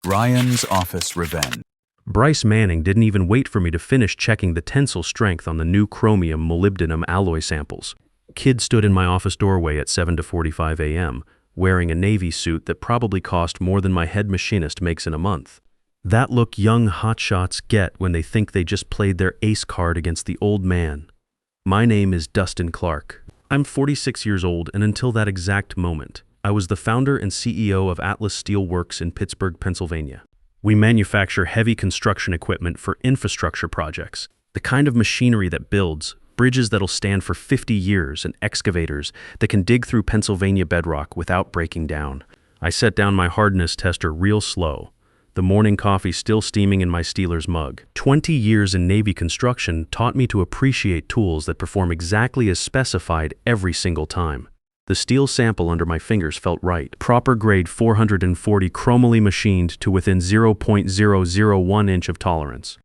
Ryan's office revenge. Bryce Manning didn't even wait for me to finish checking the tensile strength on the new chromium molybdenum alloy samples. Kid stood in my office doorway at 7:45 a.m., wearing a Navy suit that probably cost more than my head machinist makes in a month. That look young hotshots get when they think they just played their ace card against the old man. My name is Dustin Clark. I'm 46 years old, and until that exact moment, I was the founder and CEO of Atlas Steel Works in Pittsburgh, Pennsylvania. We manufacture heavy construction equipment for infrastructure projects, the kind of machinery that builds bridges that'll stand for 50 years and excavators that can dig through Pennsylvania bedrock without breaking down. I set down my hardness tester real slow, the morning coffee still steaming in my Steelers mug. 20 years in Navy construction taught me to appreciate tools that perform exactly as specified every single time. The steel sample under my fingers felt right. Proper grade 440 chromally machined to within 0.001 inch of tolerance.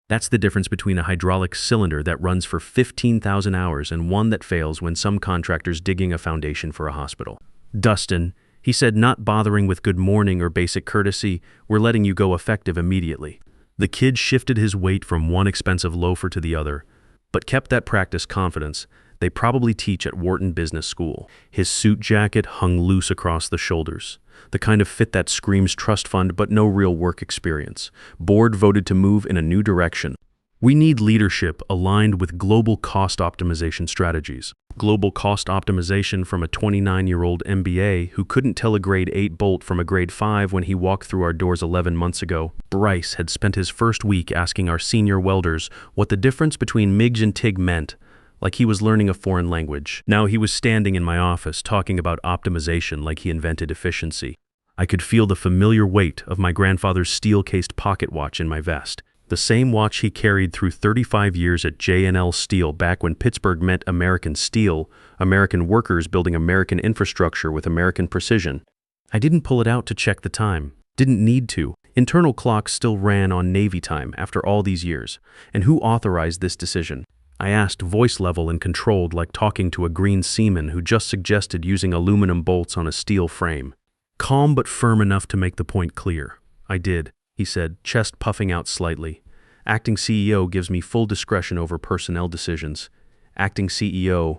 That's the difference between a hydraulic cylinder that runs for 15,000 hours and one that fails when some contractor's digging a foundation for a hospital. Dustin, he said, not bothering with good morning or basic courtesy, we're letting you go effective immediately. The kid shifted his weight from one expensive loafer to the other, but kept that practice confidence they probably teach at Wharton Business School. His suit jacket hung loose across the shoulders, the kind of fit that screams trust fund but no real work experience. Board voted to move in a new direction. We need leadership aligned with global cost optimization strategies. Global cost optimization from a 29-year-old MBA who couldn't tell a grade 8 bolt from a grade 5 when he walked through our doors 11 months ago. Bryce had spent his first week asking our senior welders what the difference between MIG and TIG meant, like he was learning a foreign language. Now he was standing in my office talking about optimization like he invented efficiency. I could feel the familiar weight of my grandfather's steel-cased pocket watch in my vest, the same watch he carried through 35 years at J&L Steel back when Pittsburgh meant American steel, American workers building American infrastructure with American precision. I didn't pull it out to check the time. Didn't need to. Internal clocks still ran on Navy time after all these years. And who authorized this decision? I asked, voice level and controlled, like talking to a green seaman who just suggested using aluminum bolts on a steel frame. Calm but firm enough to make the point clear. I did, he said, chest puffing out slightly. Acting CEO gives me full discretion over personnel decisions. Acting CEO.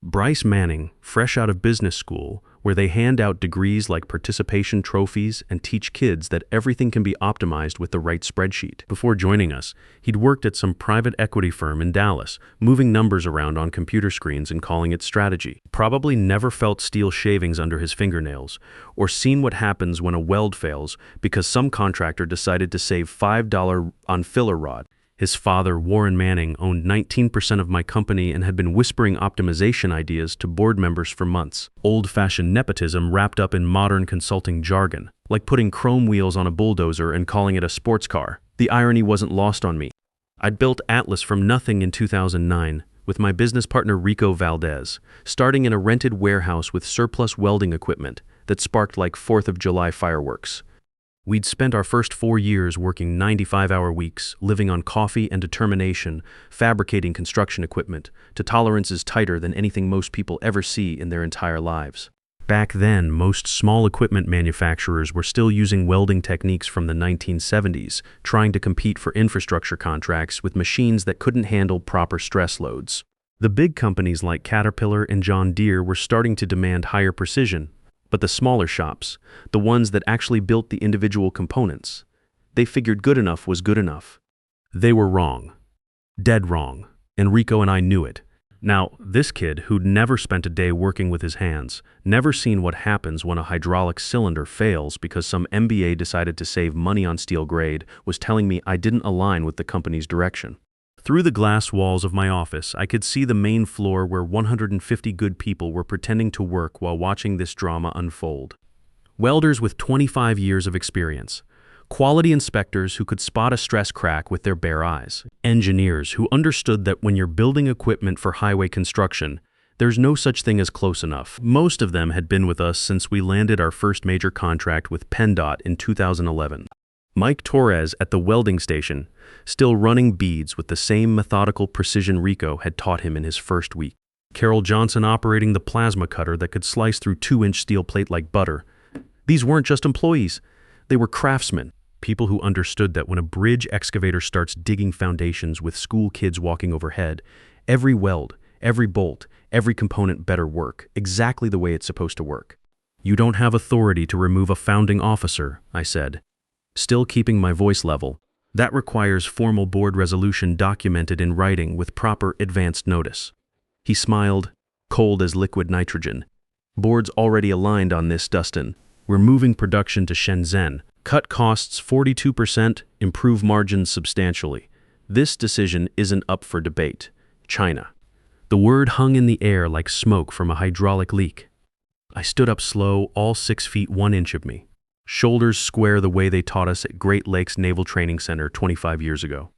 Bryce Manning, fresh out of business school, where they hand out degrees like participation trophies and teach kids that everything can be optimized with the right spreadsheet. Before joining us, he'd worked at some private equity firm in Dallas, moving numbers around on computer screens and calling it strategy. Probably never felt steel shavings under his fingernails, or seen what happens when a weld fails because some contractor decided to save $5 on filler rod. His father, Warren Manning, owned 19% of my company and had been whispering optimization ideas to board members for months. Old-fashioned nepotism wrapped up in modern consulting jargon, like putting chrome wheels on a bulldozer and calling it a sports car. The irony wasn't lost on me. I'd built Atlas from nothing in 2009 with my business partner Rico Valdez, starting in a rented warehouse with surplus welding equipment that sparked like 4th of July fireworks. We'd spent our first 4 years working 95-hour weeks, living on coffee and determination, fabricating construction equipment to tolerances tighter than anything most people ever see in their entire lives. Back then, most small equipment manufacturers were still using welding techniques from the 1970s, trying to compete for infrastructure contracts with machines that couldn't handle proper stress loads. The big companies like Caterpillar and John Deere were starting to demand higher precision, but the smaller shops, the ones that actually built the individual components, they figured good enough was good enough. They were wrong. Dead wrong. And Rico and I knew it. Now, this kid, who'd never spent a day working with his hands, never seen what happens when a hydraulic cylinder fails because some MBA decided to save money on steel grade, was telling me I didn't align with the company's direction. Through the glass walls of my office, I could see the main floor where 150 good people were pretending to work while watching this drama unfold. Welders with 25 years of experience, quality inspectors who could spot a stress crack with their bare eyes, engineers who understood that when you're building equipment for highway construction, there's no such thing as close enough. Most of them had been with us since we landed our first major contract with PennDOT in 2011. Mike Torres at the welding station, still running beads with the same methodical precision Rico had taught him in his first week. Carol Johnson operating the plasma cutter that could slice through 2-inch steel plate like butter. These weren't just employees. They were craftsmen, people who understood that when a bridge excavator starts digging foundations with school kids walking overhead, every weld, every bolt, every component better work exactly the way it's supposed to work. "You don't have authority to remove a founding officer," I said, still keeping my voice level. "That requires formal board resolution documented in writing with proper advanced notice." He smiled, cold as liquid nitrogen. "Board's already aligned on this, Dustin. We're moving production to Shenzhen. Cut costs 42%, improve margins substantially. This decision isn't up for debate. China." The word hung in the air like smoke from a hydraulic leak. I stood up slow, all 6 feet 1 inch of me, shoulders square the way they taught us at Great Lakes Naval Training Center 25 years ago.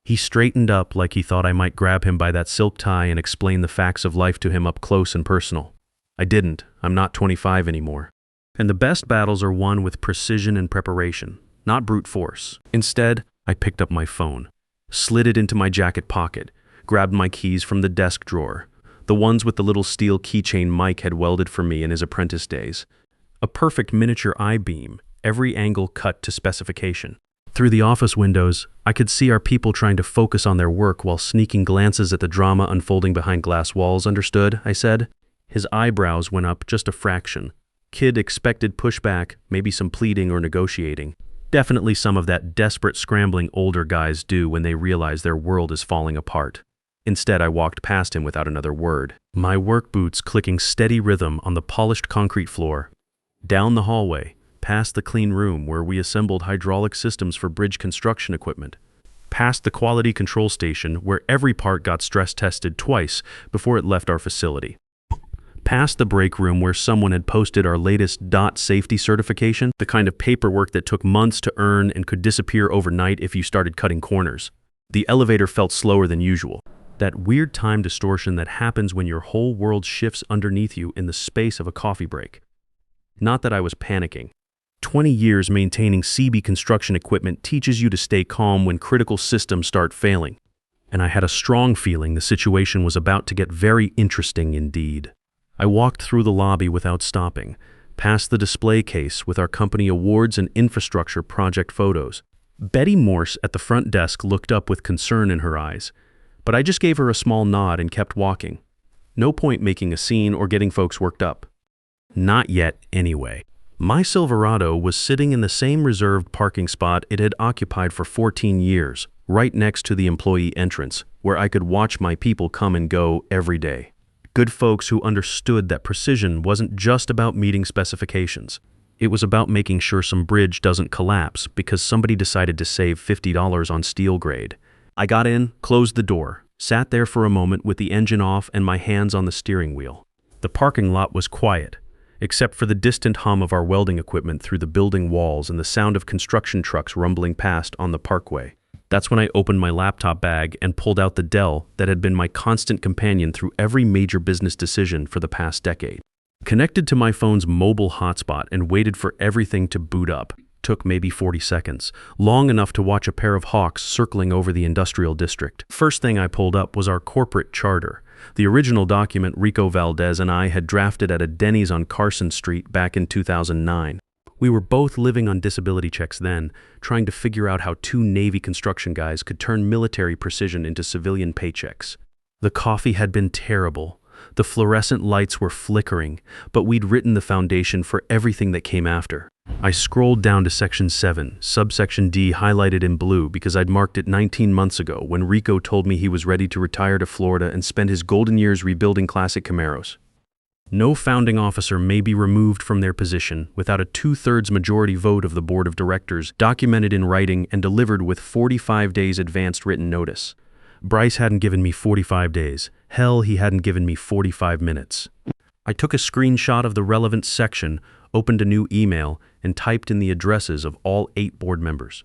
He straightened up like he thought I might grab him by that silk tie and explain the facts of life to him up close and personal. I didn't. I'm not 25 anymore. And the best battles are won with precision and preparation, not brute force. Instead, I picked up my phone, slid it into my jacket pocket, grabbed my keys from the desk drawer, the ones with the little steel keychain Mike had welded for me in his apprentice days. A perfect miniature I-beam, every angle cut to specification. Through the office windows, I could see our people trying to focus on their work while sneaking glances at the drama unfolding behind glass walls. "Understood?" I said. His eyebrows went up just a fraction. Kid expected pushback, maybe some pleading or negotiating. Definitely some of that desperate scrambling older guys do when they realize their world is falling apart. Instead, I walked past him without another word, my work boots clicking steady rhythm on the polished concrete floor. Down the hallway, past the clean room where we assembled hydraulic systems for bridge construction equipment. Past the quality control station where every part got stress tested twice before it left our facility. Past the break room where someone had posted our latest DOT safety certification, the kind of paperwork that took months to earn and could disappear overnight if you started cutting corners. The elevator felt slower than usual. That weird time distortion that happens when your whole world shifts underneath you in the space of a coffee break. Not that I was panicking. 20 years maintaining CB construction equipment teaches you to stay calm when critical systems start failing. And I had a strong feeling the situation was about to get very interesting indeed. I walked through the lobby without stopping, past the display case with our company awards and infrastructure project photos. Betty Morse at the front desk looked up with concern in her eyes, but I just gave her a small nod and kept walking. No point making a scene or getting folks worked up. Not yet, anyway. My Silverado was sitting in the same reserved parking spot it had occupied for 14 years, right next to the employee entrance, where I could watch my people come and go every day. Good folks who understood that precision wasn't just about meeting specifications. It was about making sure some bridge doesn't collapse because somebody decided to save $50 on steel grade. I got in, closed the door, sat there for a moment with the engine off and my hands on the steering wheel. The parking lot was quiet, except for the distant hum of our welding equipment through the building walls and the sound of construction trucks rumbling past on the parkway. That's when I opened my laptop bag and pulled out the Dell that had been my constant companion through every major business decision for the past decade. Connected to my phone's mobile hotspot and waited for everything to boot up. Took maybe 40 seconds, long enough to watch a pair of hawks circling over the industrial district. First thing I pulled up was our corporate charter, the original document Rico Valdez and I had drafted at a Denny's on Carson Street back in 2009. We were both living on disability checks then, trying to figure out how 2 Navy construction guys could turn military precision into civilian paychecks. The coffee had been terrible. The fluorescent lights were flickering, but we'd written the foundation for everything that came after. I scrolled down to Section 7, subsection D highlighted in blue because I'd marked it 19 months ago when Rico told me he was ready to retire to Florida and spend his golden years rebuilding classic Camaros. No founding officer may be removed from their position without a 2/3 majority vote of the board of directors, documented in writing and delivered with 45 days advanced written notice. Bryce hadn't given me 45 days. Hell, he hadn't given me 45 minutes. I took a screenshot of the relevant section, opened a new email, and typed in the addresses of all 8 board members.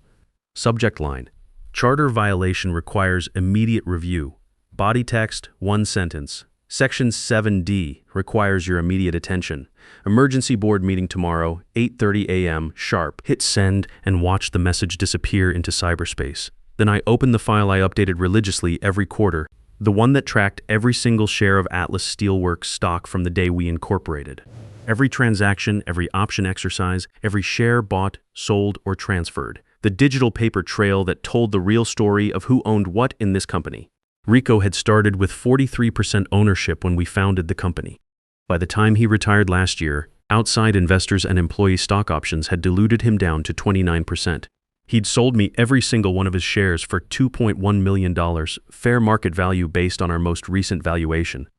Subject line: Charter violation requires immediate review. Body text, 1 sentence. Section 7D requires your immediate attention. Emergency board meeting tomorrow, 8:30 a.m. sharp. Hit send and watch the message disappear into cyberspace. Then I opened the file I updated religiously every quarter, the one that tracked every single share of Atlas Steelworks stock from the day we incorporated. Every transaction, every option exercise, every share bought, sold, or transferred. The digital paper trail that told the real story of who owned what in this company. Rico had started with 43% ownership when we founded the company. By the time he retired last year, outside investors and employee stock options had diluted him down to 29%. He'd sold me every single one of his shares for $2.1 million, fair market value based on our most recent valuation,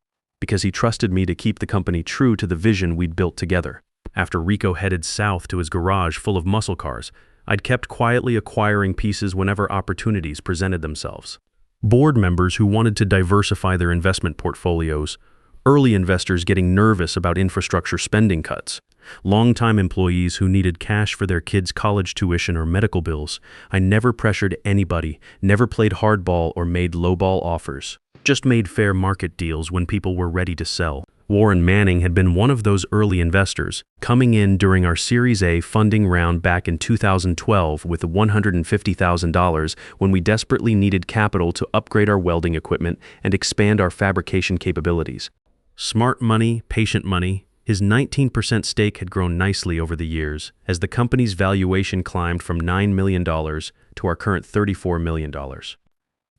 because he trusted me to keep the company true to the vision we'd built together. After Rico headed south to his garage full of muscle cars, I'd kept quietly acquiring pieces whenever opportunities presented themselves. Board members who wanted to diversify their investment portfolios, early investors getting nervous about infrastructure spending cuts, longtime employees who needed cash for their kids' college tuition or medical bills. I never pressured anybody, never played hardball or made lowball offers. Just made fair market deals when people were ready to sell. Warren Manning had been one of those early investors, coming in during our Series A funding round back in 2012 with $150,000 when we desperately needed capital to upgrade our welding equipment and expand our fabrication capabilities. Smart money, patient money. His 19% stake had grown nicely over the years as the company's valuation climbed from $9 million to our current $34 million.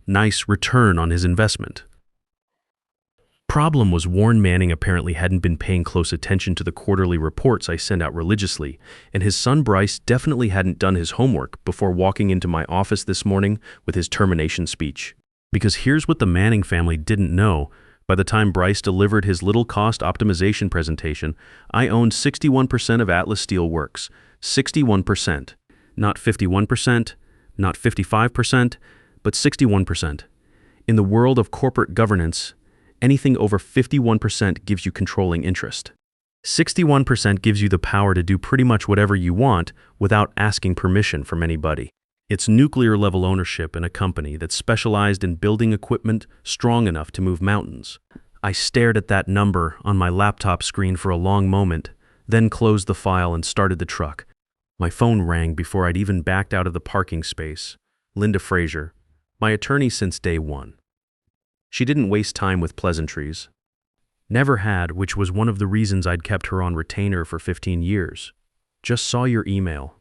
Nice return on his investment. Problem was Warren Manning apparently hadn't been paying close attention to the quarterly reports I send out religiously, and his son Bryce definitely hadn't done his homework before walking into my office this morning with his termination speech. Because here's what the Manning family didn't know. By the time Bryce delivered his little cost optimization presentation, I owned 61% of Atlas Steel Works. 61%. Not 51%, not 55%, but 61%. In the world of corporate governance, anything over 51% gives you controlling interest. 61% gives you the power to do pretty much whatever you want without asking permission from anybody. It's nuclear-level ownership in a company that specialized in building equipment strong enough to move mountains. I stared at that number on my laptop screen for a long moment, then closed the file and started the truck. My phone rang before I'd even backed out of the parking space. Linda Frazier, my attorney since day one. She didn't waste time with pleasantries. Never had, which was one of the reasons I'd kept her on retainer for 15 years. Just saw your email.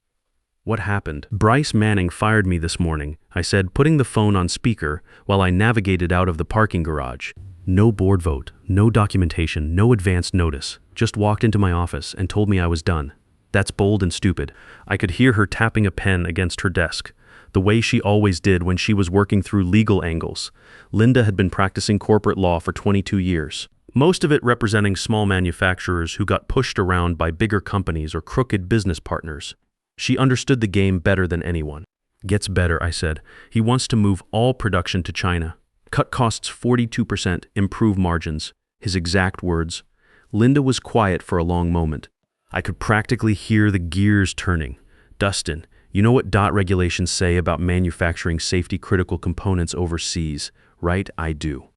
What happened? Bryce Manning fired me this morning, I said, putting the phone on speaker while I navigated out of the parking garage. No board vote, no documentation, no advance notice. Just walked into my office and told me I was done. That's bold and stupid. I could hear her tapping a pen against her desk, the way she always did when she was working through legal angles. Linda had been practicing corporate law for 22 years. Most of it representing small manufacturers who got pushed around by bigger companies or crooked business partners. She understood the game better than anyone. Gets better, I said. He wants to move all production to China. Cut costs 42%, improve margins. His exact words. Linda was quiet for a long moment. I could practically hear the gears turning. Dustin, you know what DOT regulations say about manufacturing safety-critical components overseas, right? I do.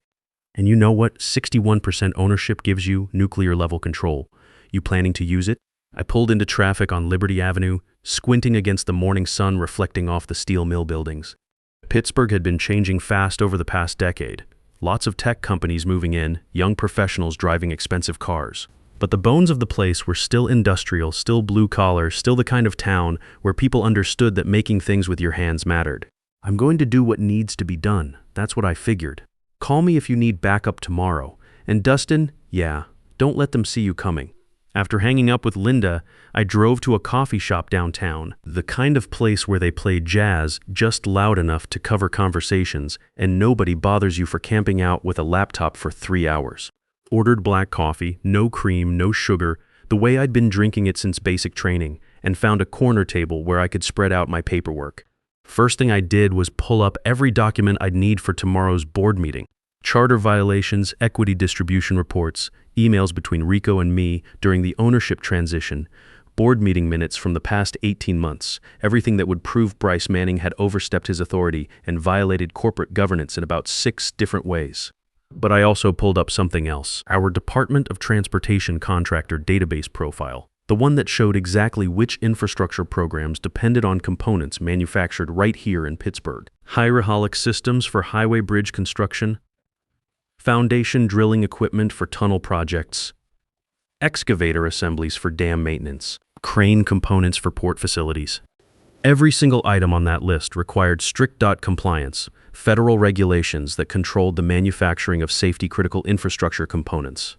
And you know what 61% ownership gives you? Nuclear-level control. You planning to use it? I pulled into traffic on Liberty Avenue, squinting against the morning sun reflecting off the steel mill buildings. Pittsburgh had been changing fast over the past decade. Lots of tech companies moving in, young professionals driving expensive cars. But the bones of the place were still industrial, still blue-collar, still the kind of town where people understood that making things with your hands mattered. I'm going to do what needs to be done. That's what I figured. Call me if you need backup tomorrow. And Dustin, yeah, don't let them see you coming. After hanging up with Linda, I drove to a coffee shop downtown, the kind of place where they play jazz just loud enough to cover conversations and nobody bothers you for camping out with a laptop for 3 hours. Ordered black coffee, no cream, no sugar, the way I'd been drinking it since basic training, and found a corner table where I could spread out my paperwork. First thing I did was pull up every document I'd need for tomorrow's board meeting. Charter violations, equity distribution reports, emails between Rico and me during the ownership transition, board meeting minutes from the past 18 months, everything that would prove Bryce Manning had overstepped his authority and violated corporate governance in about 6 different ways. But I also pulled up something else, our Department of Transportation contractor database profile, the one that showed exactly which infrastructure programs depended on components manufactured right here in Pittsburgh. Hydraulic systems for highway bridge construction, foundation drilling equipment for tunnel projects, excavator assemblies for dam maintenance, crane components for port facilities. Every single item on that list required strict DOT compliance, federal regulations that controlled the manufacturing of safety-critical infrastructure components.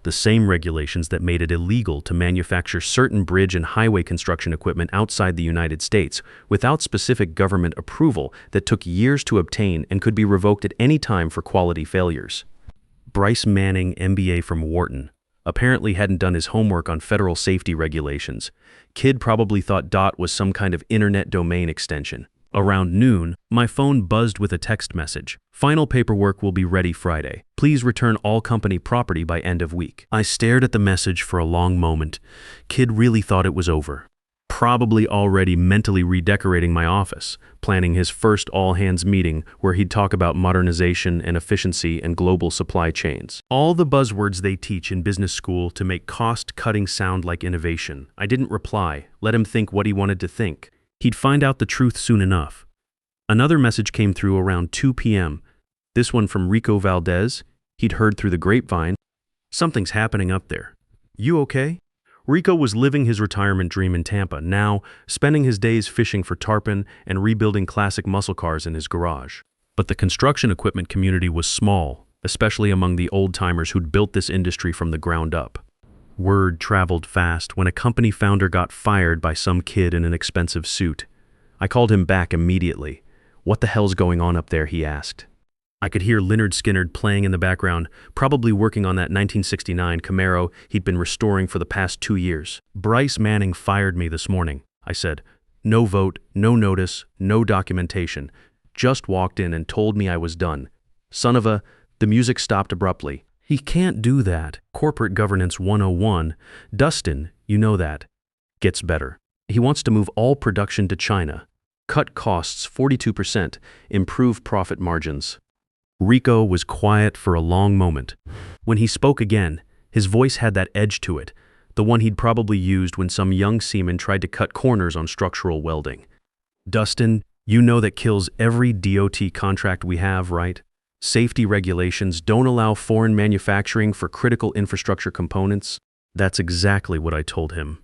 The same regulations that made it illegal to manufacture certain bridge and highway construction equipment outside the United States without specific government approval that took years to obtain and could be revoked at any time for quality failures. Bryce Manning, MBA from Wharton, apparently hadn't done his homework on federal safety regulations. Kid probably thought DOT was some kind of internet domain extension. Around noon, my phone buzzed with a text message. Final paperwork will be ready Friday. Please return all company property by end of week. I stared at the message for a long moment. Kid really thought it was over. Probably already mentally redecorating my office, planning his first all-hands meeting where he'd talk about modernization and efficiency and global supply chains. All the buzzwords they teach in business school to make cost-cutting sound like innovation. I didn't reply, let him think what he wanted to think. He'd find out the truth soon enough. Another message came through around 2 p.m. This one from Rico Valdez. He'd heard through the grapevine. Something's happening up there. You okay? Rico was living his retirement dream in Tampa, now spending his days fishing for tarpon and rebuilding classic muscle cars in his garage. But the construction equipment community was small, especially among the old-timers who'd built this industry from the ground up. Word traveled fast when a company founder got fired by some kid in an expensive suit. I called him back immediately. "What the hell's going on up there?" he asked. I could hear Lynyrd Skynyrd playing in the background, probably working on that 1969 Camaro he'd been restoring for the past 2 years. "Bryce Manning fired me this morning," I said. "No vote, no notice, no documentation. Just walked in and told me I was done. Son of a..." The music stopped abruptly. "He can't do that. Corporate Governance 101. Dustin, you know that." Gets better. "He wants to move all production to China. Cut costs 42%, improve profit margins." Rico was quiet for a long moment. When he spoke again, his voice had that edge to it, the one he'd probably used when some young seaman tried to cut corners on structural welding. "Dustin, you know that kills every DOT contract we have, right? Safety regulations don't allow foreign manufacturing for critical infrastructure components." That's exactly what I told him.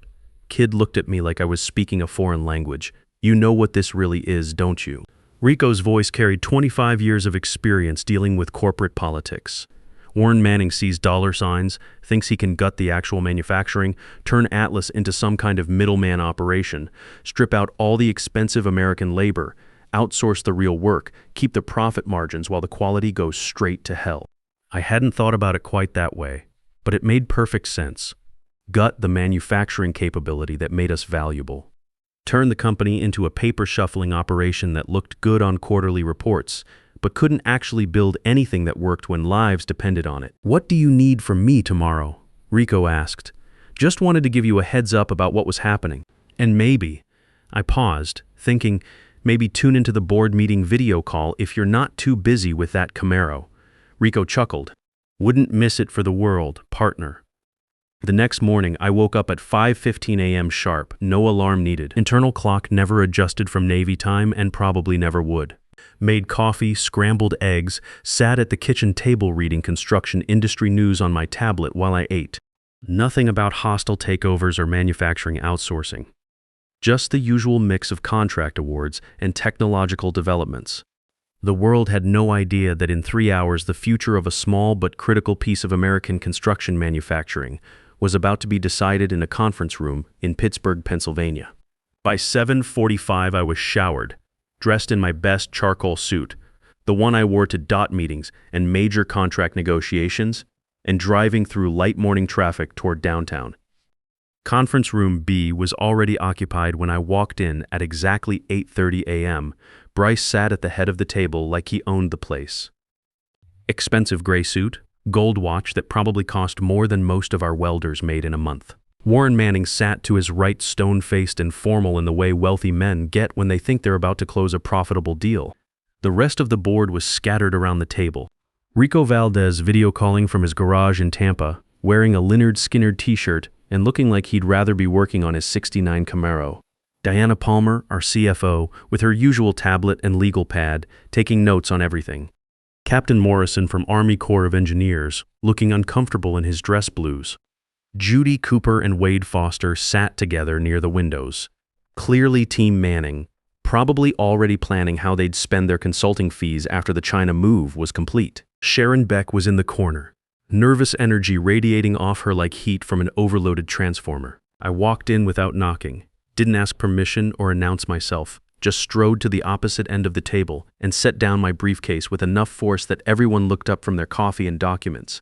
Kid looked at me like I was speaking a foreign language. "You know what this really is, don't you?" Rico's voice carried 25 years of experience dealing with corporate politics. Warren Manning sees dollar signs, thinks he can gut the actual manufacturing, turn Atlas into some kind of middleman operation, strip out all the expensive American labor, outsource the real work, keep the profit margins while the quality goes straight to hell. I hadn't thought about it quite that way, but it made perfect sense. Gut the manufacturing capability that made us valuable. Turn the company into a paper-shuffling operation that looked good on quarterly reports, but couldn't actually build anything that worked when lives depended on it. "What do you need from me tomorrow?" Rico asked. "Just wanted to give you a heads up about what was happening. And maybe..." I paused, thinking, maybe tune into the board meeting video call if you're not too busy with that Camaro. Rico chuckled. "Wouldn't miss it for the world, partner." The next morning, I woke up at 5:15 a.m. sharp, no alarm needed. Internal clock never adjusted from Navy time and probably never would. Made coffee, scrambled eggs, sat at the kitchen table reading construction industry news on my tablet while I ate. Nothing about hostile takeovers or manufacturing outsourcing. Just the usual mix of contract awards and technological developments. The world had no idea that in 3 hours the future of a small but critical piece of American construction manufacturing was about to be decided in a conference room in Pittsburgh, Pennsylvania. By 7:45 I was showered, dressed in my best charcoal suit, the one I wore to DOT meetings and major contract negotiations, and driving through light morning traffic toward downtown. Conference room B was already occupied when I walked in at exactly 8:30 a.m. Bryce sat at the head of the table like he owned the place. Expensive gray suit, gold watch that probably cost more than most of our welders made in a month. Warren Manning sat to his right, stone-faced and formal in the way wealthy men get when they think they're about to close a profitable deal. The rest of the board was scattered around the table. Rico Valdez video calling from his garage in Tampa, wearing a Lynyrd Skynyrd t-shirt and looking like he'd rather be working on his '69 Camaro. Diana Palmer, our CFO, with her usual tablet and legal pad, taking notes on everything. Captain Morrison from Army Corps of Engineers, looking uncomfortable in his dress blues. Judy Cooper and Wade Foster sat together near the windows. Clearly Team Manning, probably already planning how they'd spend their consulting fees after the China move was complete. Sharon Beck was in the corner, nervous energy radiating off her like heat from an overloaded transformer. I walked in without knocking, didn't ask permission or announce myself, just strode to the opposite end of the table and set down my briefcase with enough force that everyone looked up from their coffee and documents.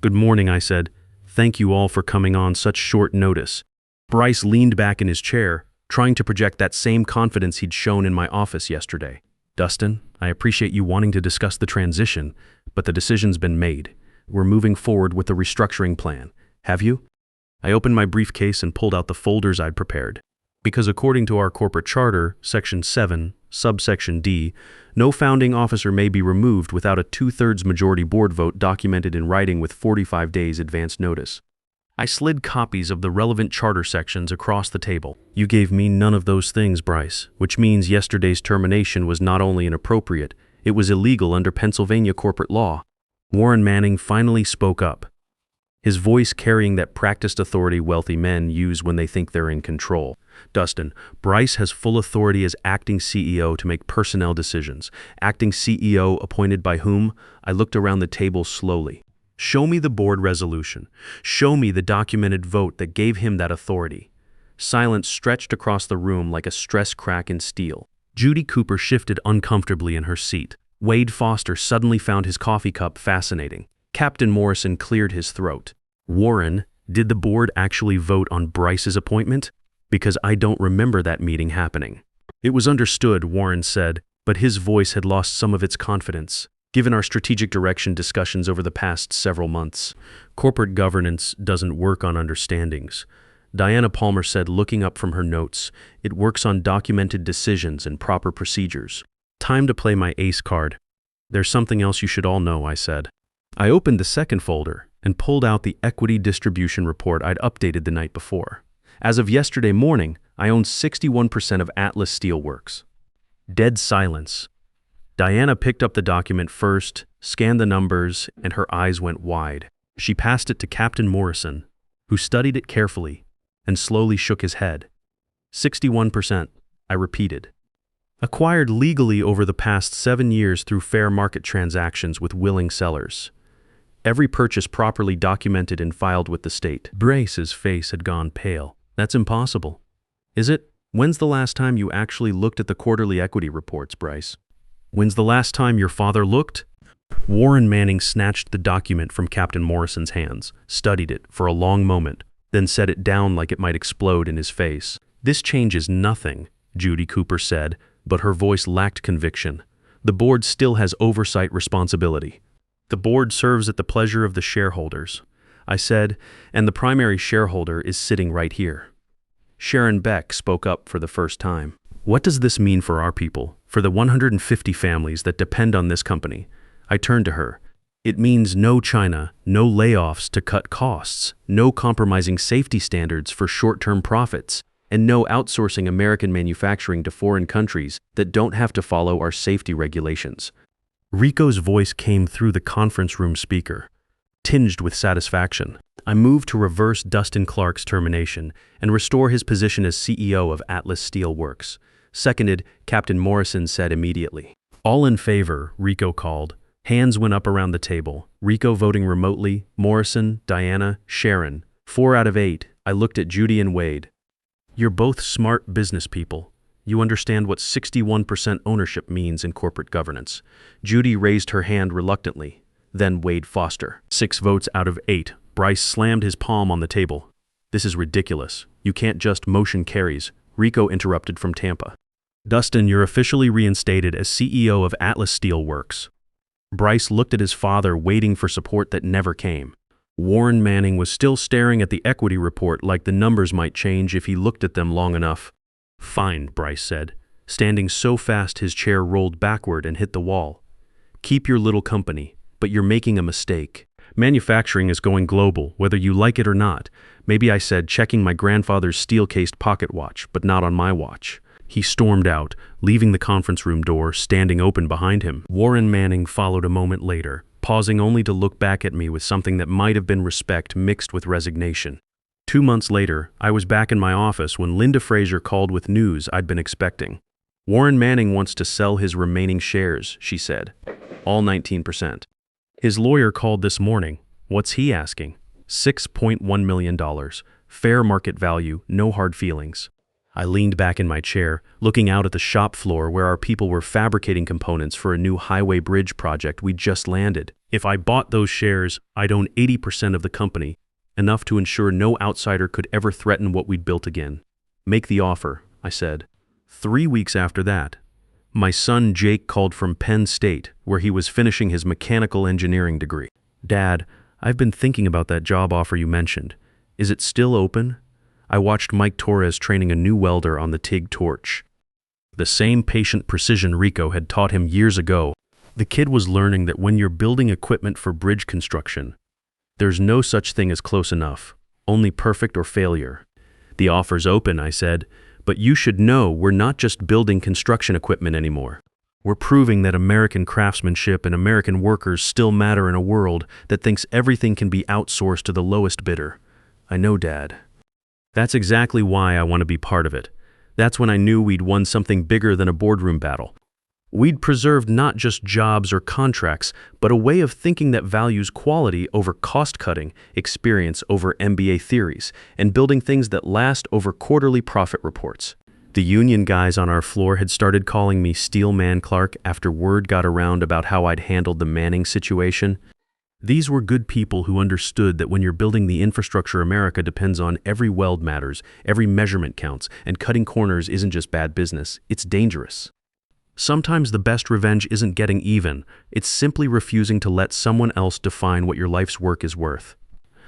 "Good morning," I said. "Thank you all for coming on such short notice." Bryce leaned back in his chair, trying to project that same confidence he'd shown in my office yesterday. "Dustin, I appreciate you wanting to discuss the transition, but the decision's been made. We're moving forward with the restructuring plan. Have you?" I opened my briefcase and pulled out the folders I'd prepared. Because according to our corporate charter, Section 7, subsection D, no founding officer may be removed without a 2/3 majority board vote documented in writing with 45 days advance notice. I slid copies of the relevant charter sections across the table. "You gave me none of those things, Bryce, which means yesterday's termination was not only inappropriate, it was illegal under Pennsylvania corporate law." Warren Manning finally spoke up, his voice carrying that practiced authority wealthy men use when they think they're in control. "Dustin, Bryce has full authority as acting CEO to make personnel decisions. Acting CEO appointed by whom?" I looked around the table slowly. "Show me the board resolution. Show me the documented vote that gave him that authority." Silence stretched across the room like a stress crack in steel. Judy Cooper shifted uncomfortably in her seat. Wade Foster suddenly found his coffee cup fascinating. Captain Morrison cleared his throat. "Warren, did the board actually vote on Bryce's appointment? Because I don't remember that meeting happening." "It was understood," Warren said, but his voice had lost some of its confidence, given our strategic direction discussions over the past several months. "Corporate governance doesn't work on understandings," Diana Palmer said, looking up from her notes. "It works on documented decisions and proper procedures." Time to play my ace card. "There's something else you should all know," I said. I opened the second folder and pulled out the equity distribution report I'd updated the night before. As of yesterday morning, I owned 61% of Atlas Steelworks. Dead silence. Diana picked up the document first, scanned the numbers, and her eyes went wide. She passed it to Captain Morrison, who studied it carefully and slowly shook his head. 61%, I repeated. Acquired legally over the past 7 years through fair market transactions with willing sellers. Every purchase properly documented and filed with the state. Bryce's face had gone pale. "That's impossible." "Is it? When's the last time you actually looked at the quarterly equity reports, Bryce?" "When's the last time your father looked?" Warren Manning snatched the document from Captain Morrison's hands, studied it for a long moment, then set it down like it might explode in his face. "This changes nothing," Judy Cooper said, but her voice lacked conviction. "The board still has oversight responsibility. The board serves at the pleasure of the shareholders," I said, "and the primary shareholder is sitting right here." Sharon Beck spoke up for the first time. "What does this mean for our people, for the 150 families that depend on this company?" I turned to her. "It means no China, no layoffs to cut costs, no compromising safety standards for short-term profits, and no outsourcing American manufacturing to foreign countries that don't have to follow our safety regulations." Rico's voice came through the conference room speaker, tinged with satisfaction. I moved to reverse Dustin Clark's termination and restore his position as CEO of Atlas Steelworks. Seconded, Captain Morrison said immediately. "All in favor," Rico called. Hands went up around the table. Rico voting remotely, Morrison, Diana, Sharon. 4 out of 8. I looked at Judy and Wade. "You're both smart business people. You understand what 61% ownership means in corporate governance." Judy raised her hand reluctantly. Then Wade Foster. 6 votes out of 8. Bryce slammed his palm on the table. "This is ridiculous. You can't just motion carries," Rico interrupted from Tampa. "Dustin, you're officially reinstated as CEO of Atlas Steelworks." Bryce looked at his father, waiting for support that never came. Warren Manning was still staring at the equity report like the numbers might change if he looked at them long enough. "Fine," Bryce said, standing so fast his chair rolled backward and hit the wall. "Keep your little company, but you're making a mistake. Manufacturing is going global, whether you like it or not." Maybe I said, checking my grandfather's steel-cased pocket watch, but not on my watch. He stormed out, leaving the conference room door standing open behind him. Warren Manning followed a moment later, pausing only to look back at me with something that might have been respect mixed with resignation. 2 months later, I was back in my office when Linda Fraser called with news I'd been expecting. Warren Manning wants to sell his remaining shares, she said. All 19%. His lawyer called this morning. What's he asking? $6.1 million. Fair market value, no hard feelings. I leaned back in my chair, looking out at the shop floor where our people were fabricating components for a new highway bridge project we'd just landed. If I bought those shares, I'd own 80% of the company, enough to ensure no outsider could ever threaten what we'd built again. Make the offer, I said. 3 weeks after that, my son Jake called from Penn State, where he was finishing his mechanical engineering degree. Dad, I've been thinking about that job offer you mentioned. Is it still open? I watched Mike Torres training a new welder on the TIG torch. The same patient precision Rico had taught him years ago. The kid was learning that when you're building equipment for bridge construction, there's no such thing as close enough, only perfect or failure. The offer's open, I said, but you should know we're not just building construction equipment anymore. We're proving that American craftsmanship and American workers still matter in a world that thinks everything can be outsourced to the lowest bidder. I know, Dad. That's exactly why I want to be part of it. That's when I knew we'd won something bigger than a boardroom battle. We'd preserved not just jobs or contracts, but a way of thinking that values quality over cost-cutting, experience over MBA theories, and building things that last over quarterly profit reports. The union guys on our floor had started calling me Steel Man Clark after word got around about how I'd handled the Manning situation. These were good people who understood that when you're building the infrastructure America depends on, every weld matters, every measurement counts, and cutting corners isn't just bad business, it's dangerous. Sometimes the best revenge isn't getting even, it's simply refusing to let someone else define what your life's work is worth.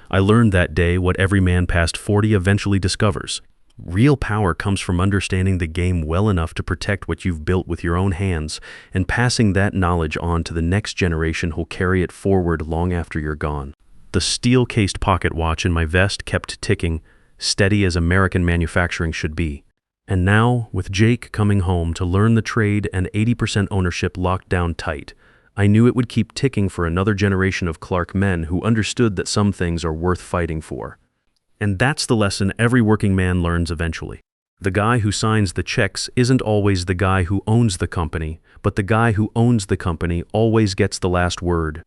I learned that day what every man past 40 eventually discovers. Real power comes from understanding the game well enough to protect what you've built with your own hands and passing that knowledge on to the next generation who'll carry it forward long after you're gone. The steel-cased pocket watch in my vest kept ticking, steady as American manufacturing should be. And now, with Jake coming home to learn the trade and 80% ownership locked down tight, I knew it would keep ticking for another generation of Clark men who understood that some things are worth fighting for. And that's the lesson every working man learns eventually. The guy who signs the checks isn't always the guy who owns the company, but the guy who owns the company always gets the last word.